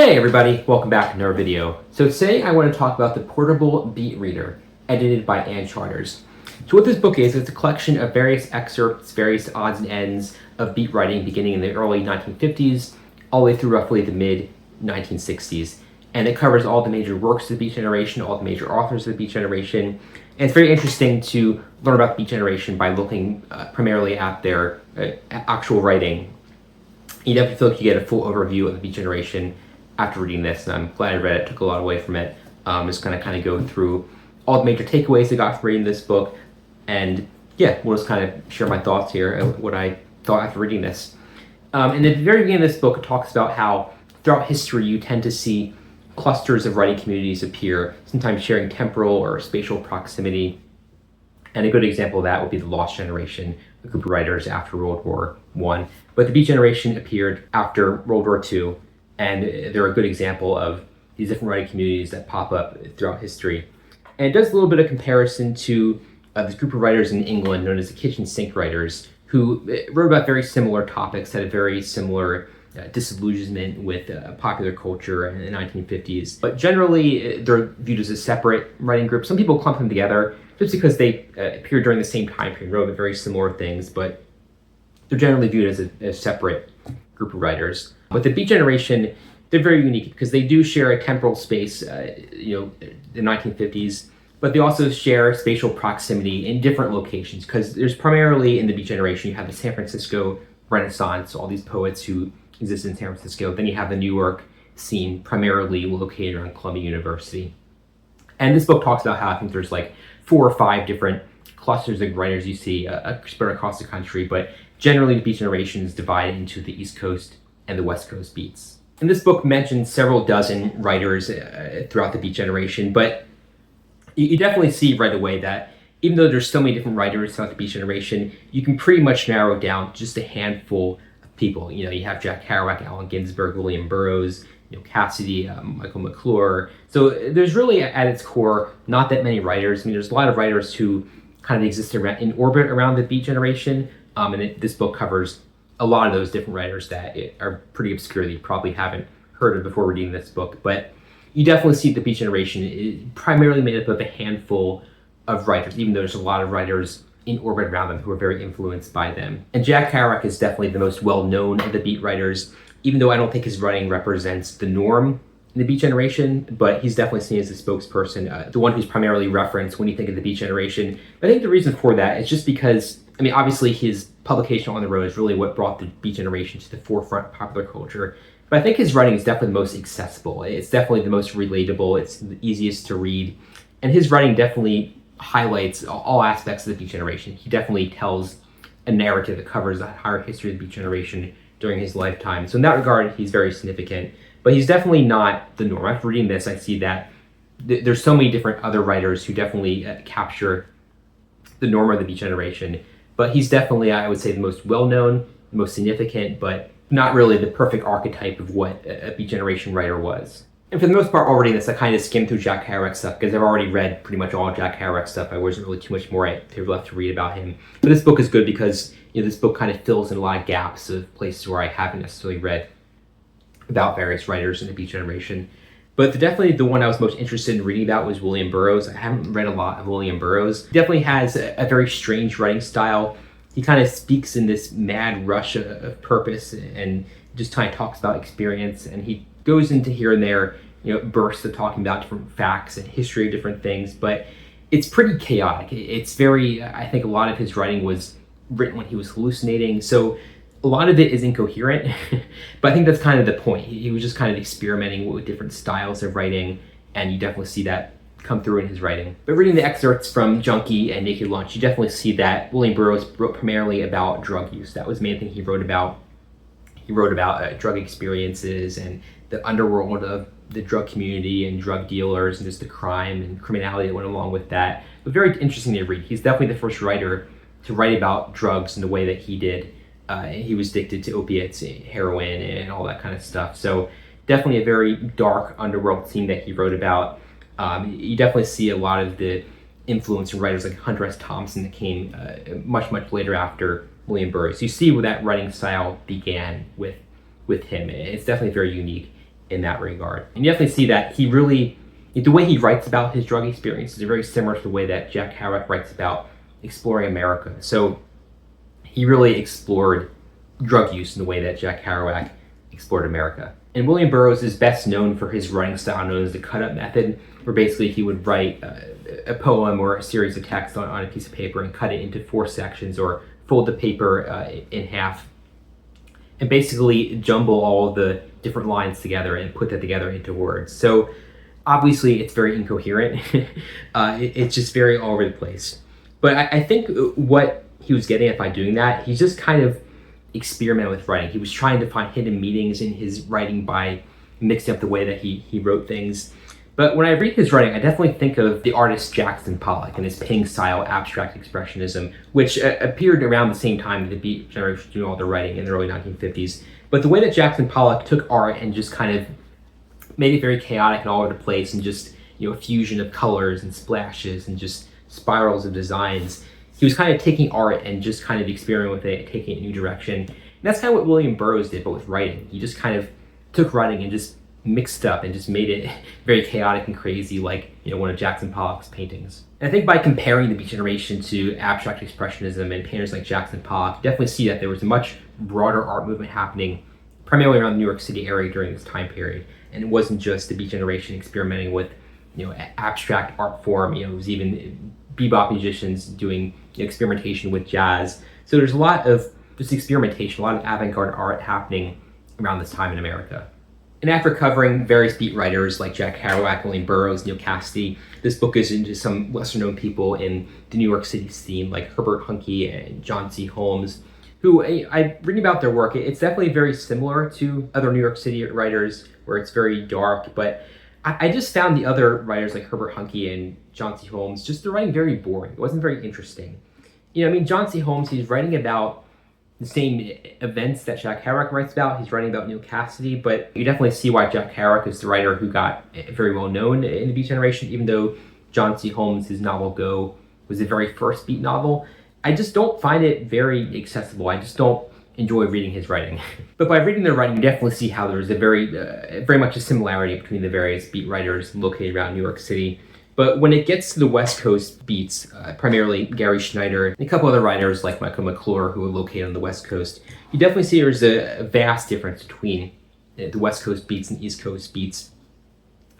Hey everybody, welcome back to another video. So today I want to talk about The Portable Beat Reader, edited by Ann Charters. So what this book is, it's a collection of various excerpts, various odds and ends of beat writing beginning in the early 1950s, all the way through roughly the mid-1960s. And it covers all the major works of the Beat Generation, all the major authors of the Beat Generation. And it's very interesting to learn about the Beat Generation by looking primarily at their actual writing. You definitely feel like you get a full overview of the Beat Generation after reading this, and I'm glad I read it. Took a lot away from it. Just gonna kind of go through all the major takeaways I got from reading this book, and yeah, we'll just kind of share my thoughts here and what I thought after reading this. And at the very beginning of this book, it talks about how throughout history you tend to see clusters of writing communities appear, sometimes sharing temporal or spatial proximity. And a good example of that would be the Lost Generation, a group of writers after World War I. But the Beat Generation appeared after World War II. And they're a good example of these different writing communities that pop up throughout history. And it does a little bit of comparison to this group of writers in England known as the kitchen sink writers, who wrote about very similar topics, had a very similar disillusionment with popular culture in the 1950s. But generally, they're viewed as a separate writing group. Some people clump them together just because they appeared during the same time period, wrote very similar things, but they're generally viewed as a separate group of writers. But the Beat Generation, they're very unique because they do share a temporal space, the 1950s, but they also share spatial proximity in different locations because there's primarily in the Beat Generation, you have the San Francisco Renaissance, all these poets who exist in San Francisco. Then you have the New York scene, primarily located around Columbia University. And this book talks about how I think there's like 4 or 5 different clusters of writers you see spread across the country, but generally the Beat Generation is divided into the East Coast and the West Coast beats. And this book mentions several dozen writers throughout the Beat Generation, but you definitely see right away that even though there's so many different writers throughout the Beat Generation, you can pretty much narrow down just a handful of people. You have Jack Kerouac, Allen Ginsberg, William Burroughs, Cassidy, Michael McClure. So there's really at its core not that many writers. I mean, there's a lot of writers who kind of exist in orbit around the Beat Generation, and this book covers a lot of those different writers that are pretty obscure that you probably haven't heard of before reading this book. But you definitely see the Beat Generation is primarily made up of a handful of writers, even though there's a lot of writers in orbit around them who are very influenced by them. And Jack Kerouac is definitely the most well-known of the Beat writers, even though I don't think his writing represents the norm in the Beat Generation, but he's definitely seen as a spokesperson, the one who's primarily referenced when you think of the Beat Generation. But I think the reason for that is just because, obviously his publication On the Road is really what brought the Beat Generation to the forefront of popular culture. But I think his writing is definitely the most accessible. It's definitely the most relatable. It's the easiest to read. And his writing definitely highlights all aspects of the Beat Generation. He definitely tells a narrative that covers the entire history of the Beat Generation during his lifetime. So in that regard, he's very significant. But he's definitely not the norm. After reading this, I see that there's so many different other writers who definitely capture the norm of the Beat Generation. But he's definitely, I would say, the most well-known, the most significant, but not really the perfect archetype of what a Beat Generation writer was. And for the most part, while reading this, I kind of skimmed through Jack Kerouac stuff because I've already read pretty much all Jack Kerouac stuff. I wasn't really too much more left to read about him. But this book is good because this book kind of fills in a lot of gaps of places where I haven't necessarily read about various writers in the Beat Generation. But definitely the one I was most interested in reading about was William Burroughs. I haven't read a lot of William Burroughs. He definitely has a very strange writing style. He kind of speaks in this mad rush of purpose and just kind of talks about experience. And he goes into here and there, bursts of talking about different facts and history of different things. But it's pretty chaotic. It's very, I think a lot of his writing was written when he was hallucinating. So a lot of it is incoherent, but I think that's kind of the point. He was just kind of experimenting with different styles of writing, and you definitely see that come through in his writing. But reading the excerpts from Junkie and Naked Lunch, you definitely see that William Burroughs wrote primarily about drug use. That was the main thing he wrote about. He wrote about drug experiences and the underworld of the drug community and drug dealers and just the crime and criminality that went along with that. But very interesting to read. He's definitely the first writer to write about drugs in the way that he did. He was addicted to opiates, heroin, and all that kind of stuff. So definitely a very dark underworld scene that he wrote about. You definitely see a lot of the influence from writers like Hunter S. Thompson that came much, much later after William Burroughs. You see where that writing style began with him. It's definitely very unique. in that regard. And you definitely see that the way he writes about his drug experience is very similar to the way that Jack Kerouac writes about exploring America. So he really explored drug use in the way that Jack Kerouac explored America. And William Burroughs is best known for his writing style known as the cut-up method, where basically he would write a poem or a series of text on a piece of paper and cut it into 4 sections, or fold the paper in half and basically jumble all of the different lines together and put that together into words. So obviously it's very incoherent. It's just very all over the place. But I think what he was getting at by doing that, he's just kind of experimented with writing. He was trying to find hidden meanings in his writing by mixing up the way that he wrote things. But when I read his writing, I definitely think of the artist Jackson Pollock and his painting style, abstract expressionism, which appeared around the same time that the Beat generation was doing all their writing in the early 1950s. But the way that Jackson Pollock took art and just kind of made it very chaotic and all over the place, and just, a fusion of colors and splashes and just spirals of designs. He was kind of taking art and just kind of experimenting with it, taking it in a new direction. And that's kind of what William Burroughs did, but with writing. He just kind of took writing and just mixed up and just made it very chaotic and crazy, like one of Jackson Pollock's paintings. And I think by comparing the Beat generation to abstract expressionism and painters like Jackson Pollock, you definitely see that there was a much broader art movement happening primarily around the New York City area during this time period. And it wasn't just the Beat generation experimenting with abstract art form. It was even bebop musicians doing experimentation with jazz. So there's a lot of just experimentation, a lot of avant-garde art happening around this time in America. And after covering various beat writers like Jack Kerouac, William Burroughs, Neal Cassady, this book is into some lesser-known people in the New York City scene like Herbert Huncke and John C. Holmes, who I reading about their work. It's definitely very similar to other New York City writers, where it's very dark, but I just found the other writers like Herbert Huncke and John C. Holmes, just their writing very boring. It wasn't very interesting. John C. Holmes, he's writing about the same events that Jack Kerouac writes about. He's writing about Neal Cassady, but you definitely see why Jack Kerouac is the writer who got very well known in the Beat generation, even though John C. Holmes, his novel Go, was the very first Beat novel. I just don't find it very accessible. I just don't enjoy reading his writing. But by reading their writing, you definitely see how there's a very much a similarity between the various beat writers located around New York City. But when it gets to the West Coast beats, primarily Gary Schneider and a couple other writers like Michael McClure, who are located on the West Coast, you definitely see there's a vast difference between the West Coast beats and East Coast beats.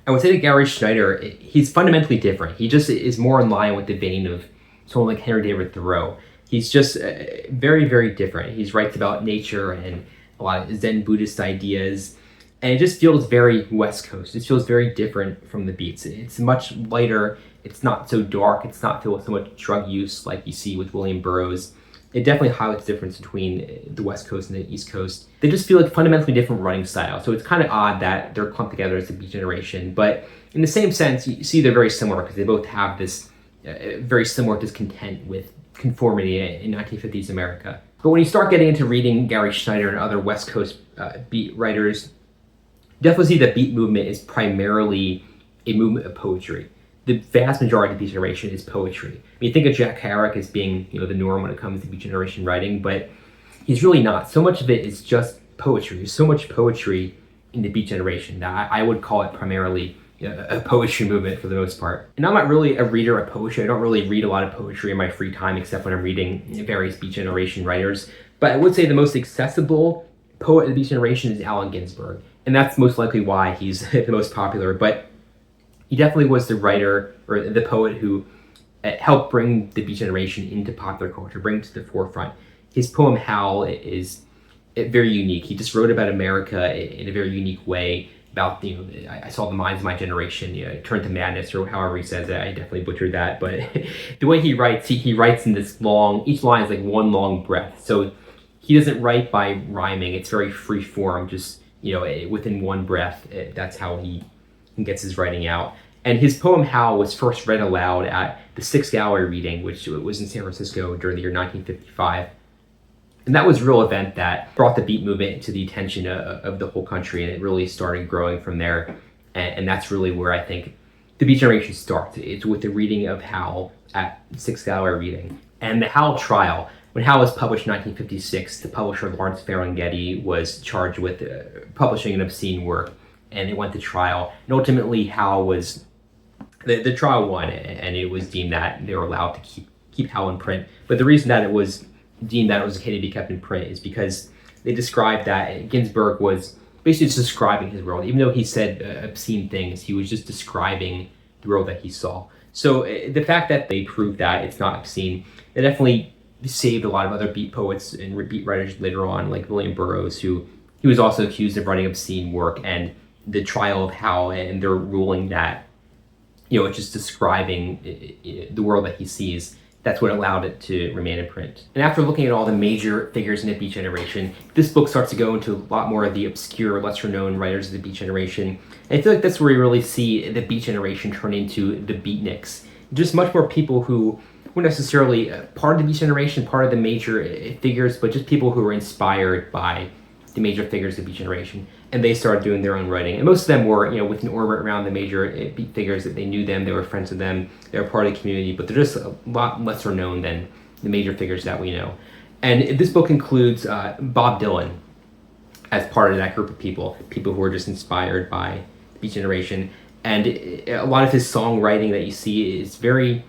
I would say that Gary Schneider, he's fundamentally different. He just is more in line with the vein of someone like Henry David Thoreau. He's just very, very different. He writes about nature and a lot of Zen Buddhist ideas. And it just feels very West Coast. It feels very different from the beats. It's much lighter. It's not so dark. It's not filled with so much drug use like you see with William Burroughs. It definitely highlights the difference between the West Coast and the East Coast. They just feel like fundamentally different writing styles. So it's kind of odd that they're clumped together as a beat generation. But in the same sense, you see they're very similar because they both have this very similar discontent with conformity in 1950s America. But when you start getting into reading Gary Schneider and other West Coast beat writers, definitely see that beat movement is primarily a movement of poetry. The vast majority of the beat generation is poetry. You think of Jack Kerouac as being the norm when it comes to beat generation writing, but he's really not. So much of it is just poetry. There's so much poetry in the beat generation that I would call it primarily a poetry movement for the most part. And I'm not really a reader of poetry. I don't really read a lot of poetry in my free time except when I'm reading various beat generation writers. But I would say the most accessible poet of the beat generation is Allen Ginsberg. And that's most likely why he's the most popular. But he definitely was the writer or the poet who helped bring the beat generation into popular culture, bring it to the forefront. His poem Howl is very unique. He just wrote about America in a very unique way. About I saw the minds of my generation, turn to madness, or however he says it. I definitely butchered that, but the way he writes, he writes in this long. Each line is like one long breath, so he doesn't write by rhyming. It's very free form, just within one breath. That's how he gets his writing out. And his poem Howl was first read aloud at the Sixth Gallery reading, which was in San Francisco during the year 1955. And that was a real event that brought the beat movement to the attention of the whole country, and it really started growing from there. And that's really where I think the beat generation starts. It's with the reading of Howl at Sixth Gallery reading. And the Howl trial, when Howl was published in 1956, the publisher Lawrence Ferlinghetti was charged with publishing an obscene work. and it went to trial. And ultimately, Hal was the trial won, and it was deemed that they were allowed to keep Hal in print. But the reason that it was deemed that it was okay to be kept in print is because they described that Ginsberg was basically just describing his world. Even though he said obscene things, he was just describing the world that he saw. So the fact that they proved that it's not obscene, it definitely saved a lot of other beat poets and beat writers later on, like William Burroughs, who he was also accused of writing obscene work, and the trial of Hal and their ruling that it's just describing the world that he sees. That's what allowed it to remain in print. And after looking at all the major figures in the Beat Generation, this book starts to go into a lot more of the obscure, lesser-known writers of the Beat Generation. And I feel like that's where you really see the Beat Generation turn into the Beatniks. Just much more people who weren't necessarily part of the Beat Generation, part of the major figures, but just people who were inspired by the major figures of Beat Generation. And they started doing their own writing. And most of them were, within orbit around the major Beat figures, that they knew them, they were friends with them, they were part of the community, but they're just a lot lesser known than the major figures that we know. And this book includes Bob Dylan as part of that group of people who were just inspired by the Beat Generation. And a lot of his songwriting that you see is very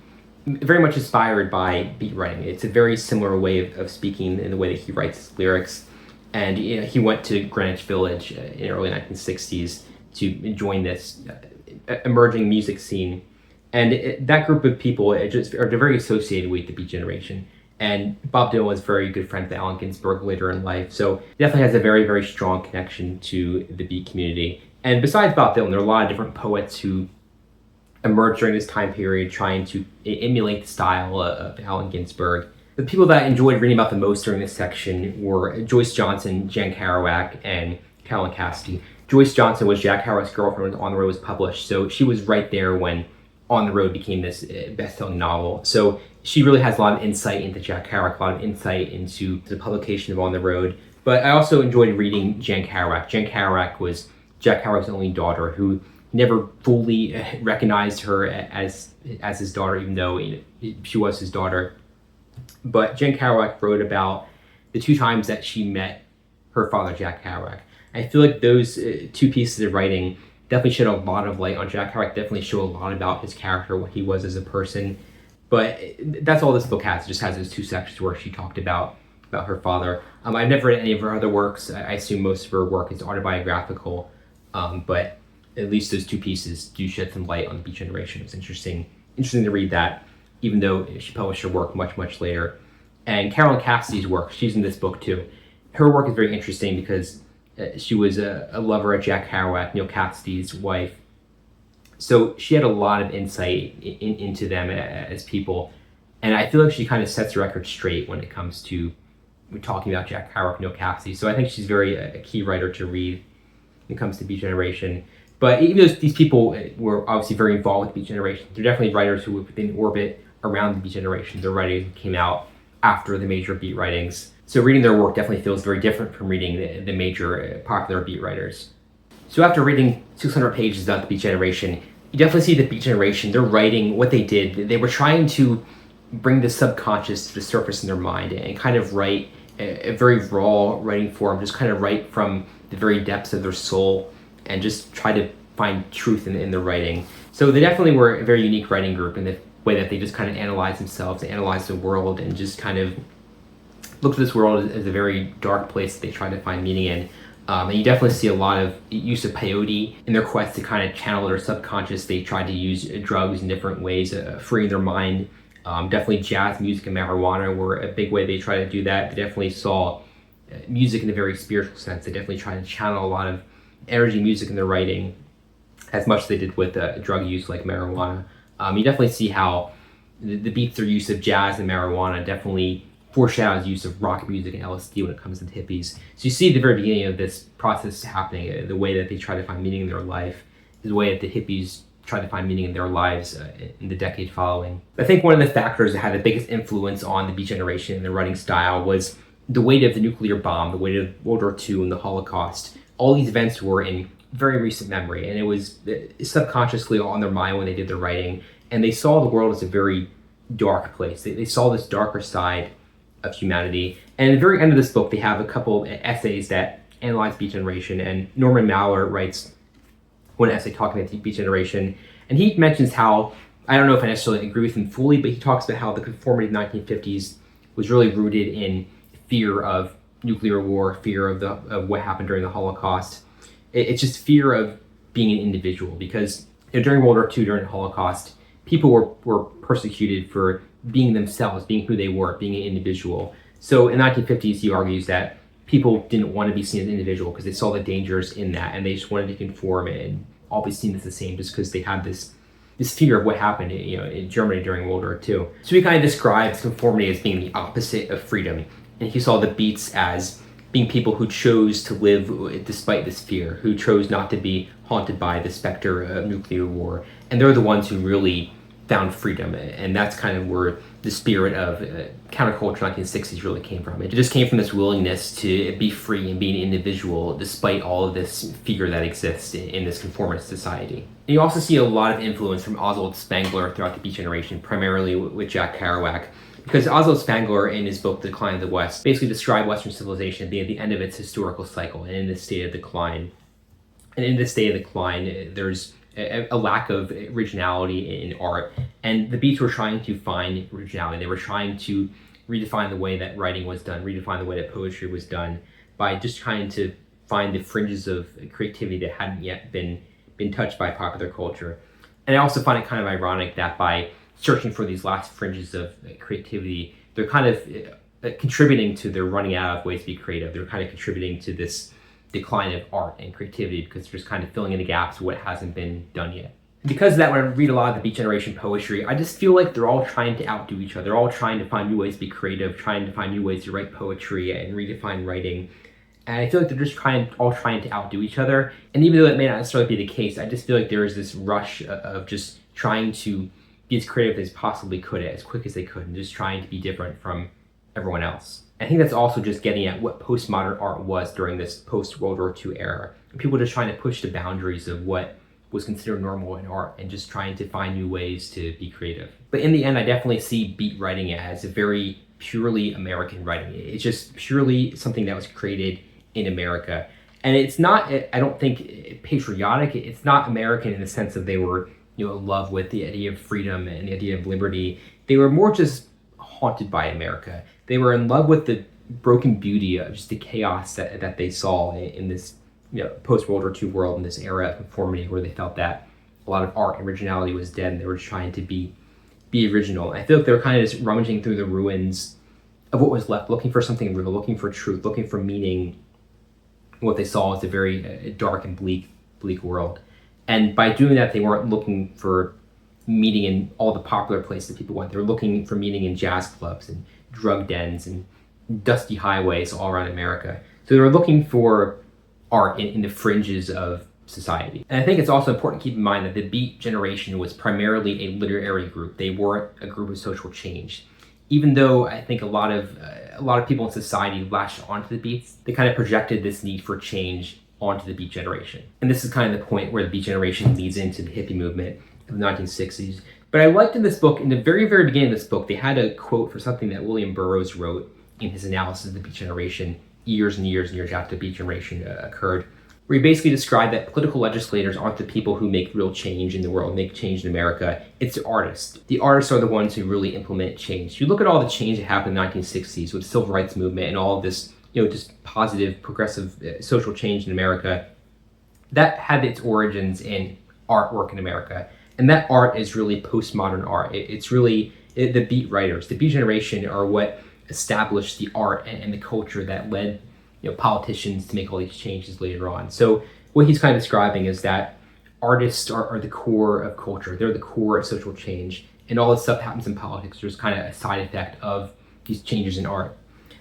much inspired by beat writing. It's a very similar way of speaking in the way that he writes his lyrics. And he went to Greenwich Village in the early 1960s to join this emerging music scene. And that group of people just are very associated with the Beat Generation. And Bob Dylan was very good friend with Allen Ginsberg later in life. So definitely has a very, very strong connection to the beat community. And besides Bob Dylan, there are a lot of different poets who emerged during this time period trying to emulate the style of Allen Ginsberg. The people that I enjoyed reading about the most during this section were Joyce Johnson, Jan Kerouac, and Carolyn Cassidy. Joyce Johnson was Jack Kerouac's girlfriend when On the Road was published, so she was right there when On the Road became this best-selling novel. So she really has a lot of insight into Jack Kerouac, a lot of insight into the publication of On the Road. But I also enjoyed reading Jan Kerouac. Jan Kerouac was Jack Kerouac's only daughter, who never fully recognized her as his daughter, even though she was his daughter. But Jan Kerouac wrote about the two times that she met her father, Jack Kerouac. I feel like those two pieces of writing definitely shed a lot of light on Jack Kerouac, definitely show a lot about his character, what he was as a person. But that's all this book has. It just has those two sections where she talked about her father. I've never read any of her other works. I assume most of her work is autobiographical, but at least those two pieces do shed some light on the Beat Generation. It's interesting to read that, even though she published her work much, much later. And Carolyn Cassidy's work, she's in this book too. Her work is very interesting because she was a lover of Jack Kerouac, Neil Cassidy's wife. So she had a lot of insight into them as people. And I feel like she kind of sets the record straight when it comes to talking about Jack Kerouac, Neil Cassidy. So I think she's very a key writer to read when it comes to Beat Generation. But even though these people were obviously very involved with Beat Generation, they're definitely writers who were within orbit around the Beat Generation. They're writers who came out after the major beat writings. So reading their work definitely feels very different from reading the major popular beat writers. So after reading 600 pages about the Beat Generation, you definitely see the Beat Generation, they're writing what they did. They were trying to bring the subconscious to the surface in their mind and kind of write a very raw writing form, just kind of write from the very depths of their soul and just try to find truth in the writing. So they definitely were a very unique writing group in the way that they just kind of analyzed themselves, analyzed the world, and just kind of looked at this world as a very dark place that they tried to find meaning in. And you definitely see a lot of use of peyote in their quest to kind of channel their subconscious. They tried to use drugs in different ways, freeing their mind. Definitely jazz music and marijuana were a big way they tried to do that. They definitely saw music in a very spiritual sense. They definitely tried to channel a lot of energy music in their writing as much as they did with drug use like marijuana. You definitely see how the beats or use of jazz and marijuana definitely foreshadows use of rock music and LSD when it comes to the hippies. So you see at the very beginning of this process happening, the way that they try to find meaning in their life is the way that the hippies try to find meaning in their lives in the decade following. I think one of the factors that had the biggest influence on the Beat Generation and their writing style was the weight of the nuclear bomb, the weight of World War II and the Holocaust. All these events were in very recent memory, and it was subconsciously on their mind when they did their writing, and they saw the world as a very dark place. They saw this darker side of humanity. And at the very end of this book, they have a couple essays that analyze Beat Generation, and Norman Mailer writes one essay talking about the Beat Generation, and he mentions how, I don't know if I necessarily agree with him fully, but he talks about how the conformity of the 1950s was really rooted in fear of nuclear war, fear of what happened during the Holocaust. It's just fear of being an individual, because during World War II, during the Holocaust, people were persecuted for being themselves, being who they were, being an individual. So in the 1950s, he argues that people didn't want to be seen as an individual because they saw the dangers in that, and they just wanted to conform and all be seen as the same just because they had this fear of what happened, in Germany during World War II. So he kind of describes conformity as being the opposite of freedom, and he saw the Beats as being people who chose to live despite this fear, who chose not to be haunted by the specter of nuclear war, and they're the ones who really found freedom, and that's kind of where the spirit of counterculture 1960s really came from. It just came from this willingness to be free and be an individual despite all of this fear that exists in this conformist society. And you also see a lot of influence from Oswald Spengler throughout the Beat Generation, primarily with Jack Kerouac, because Oswald Spengler, in his book The Decline of the West, basically described Western civilization being at the end of its historical cycle and in this state of decline. And in this state of decline, there's a lack of originality in art, and the Beats were trying to find originality. They were trying to redefine the way that writing was done, redefine the way that poetry was done, by just trying to find the fringes of creativity that hadn't yet been touched by popular culture. And I also find it kind of ironic that by searching for these last fringes of creativity, they're kind of contributing to their running out of ways to be creative. They're kind of contributing to this decline of art and creativity because they're just kind of filling in the gaps of what hasn't been done yet. Because of that, when I read a lot of the Beat Generation poetry, I just feel like they're all trying to outdo each other. They're all trying to find new ways to be creative, trying to find new ways to write poetry and redefine writing. And I feel like they're just all trying to outdo each other. And even though that may not necessarily be the case, I just feel like there is this rush of just trying to be as creative as possibly could, as quick as they could, and just trying to be different from everyone else. I think that's also just getting at what postmodern art was during this post-World War II era. And people just trying to push the boundaries of what was considered normal in art and just trying to find new ways to be creative. But in the end, I definitely see beat writing as a very purely American writing. It's just purely something that was created in America. And it's not, I don't think, patriotic. It's not American in the sense that they were, in love with the idea of freedom and the idea of liberty. They were more just haunted by America. They were in love with the broken beauty of just the chaos that they saw in this post-World War II world, in this era of conformity where they felt that a lot of art and originality was dead, and they were trying to be original. I feel like they were kind of just rummaging through the ruins of what was left, looking for something real, looking for truth, looking for meaning. What they saw was a very dark and bleak world. And by doing that, they weren't looking for meaning in all the popular places that people went. They were looking for meaning in jazz clubs and drug dens and dusty highways all around America. So they were looking for art in the fringes of society. And I think it's also important to keep in mind that the Beat Generation was primarily a literary group. They weren't a group of social change. Even though I think a lot of people in society latched onto the Beats, they kind of projected this need for change onto the Beat Generation. And this is kind of the point where the Beat Generation leads into the hippie movement of the 1960s. But I liked in this book, in the very, very beginning of this book, they had a quote for something that William Burroughs wrote in his analysis of the Beat Generation years and years and years after the Beat Generation occurred, where he basically described that political legislators aren't the people who make real change in the world, make change in America. It's the artists. The artists are the ones who really implement change. You look at all the change that happened in the 1960s with the Civil Rights Movement and all of this, just positive, progressive social change in America, that had its origins in artwork in America. And that art is really postmodern art. It's really the Beat writers. The Beat Generation are what established the art and the culture that led politicians to make all these changes later on. So what he's kind of describing is that artists are the core of culture. They're the core of social change. And all this stuff happens in politics. There's kind of a side effect of these changes in art.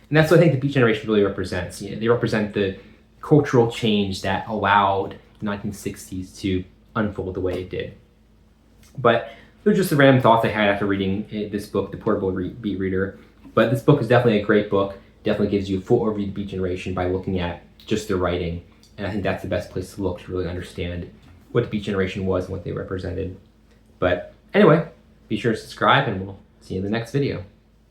And that's what I think the Beat Generation really represents. They represent the cultural change that allowed the 1960s to unfold the way it did. But those are just the random thoughts I had after reading this book, The Portable Beat Reader. But this book is definitely a great book. Definitely gives you a full overview of the Beat Generation by looking at just their writing. And I think that's the best place to look to really understand what the Beat Generation was and what they represented. But anyway, be sure to subscribe and we'll see you in the next video.